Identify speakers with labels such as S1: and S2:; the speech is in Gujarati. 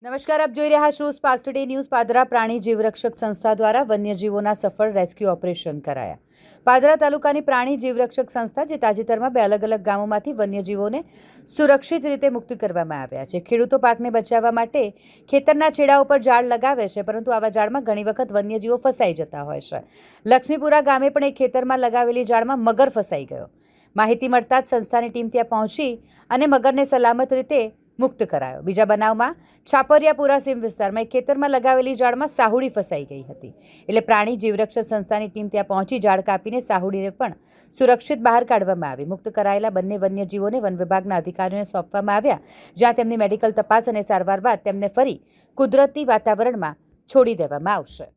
S1: નમસ્કાર, આપ જોઈ રહ્યા છો સ્પાર્ક ટુડે ન્યૂઝ. પાદરા પ્રાણી જીવરક્ષક સંસ્થા દ્વારા વન્યજીવોના સફળ રેસ્ક્યુ ઓપરેશન કરાયા. પાદરા તાલુકાની પ્રાણી જીવરક્ષક સંસ્થા જે તાજેતરમાં બે અલગ અલગ ગામોમાંથી વન્યજીવોને સુરક્ષિત રીતે મુક્ત કરવામાં આવ્યા છે. ખેડૂતો પાકને બચાવવા માટે ખેતરના છેડા ઉપર જાળ લગાવે છે, પરંતુ આવા જાળમાં ઘણી વખત વન્યજીવો ફસાઈ જતા હોય છે. લક્ષ્મીપુરા ગામે પણ એક ખેતરમાં લગાવેલી જાળમાં મગર ફસાઈ ગયો. માહિતી મળતા જ સંસ્થાની ટીમ ત્યાં પહોંચી અને મગરને સલામત રીતે મુક્ત કરાયો. બીજા બનાવમાં છાપરિયાપુરા સીમ વિસ્તારમાં એક ખેતરમાં લગાવેલી જાળમાં સાહુડી ફસાઈ ગઈ હતી, એટલે પ્રાણી જીવરક્ષક સંસ્થાની ટીમ ત્યાં પહોંચી જાળ કાપીને સાહુડીને પણ સુરક્ષિત બહાર કાઢવામાં આવી. મુક્ત કરાયેલા બંને વન્યજીવોને વન વિભાગના અધિકારીઓને સોંપવામાં આવ્યા, જ્યાં તેમની મેડિકલ તપાસ અને સારવાર બાદ તેમને ફરી કુદરતી વાતાવરણમાં છોડી દેવામાં આવશે.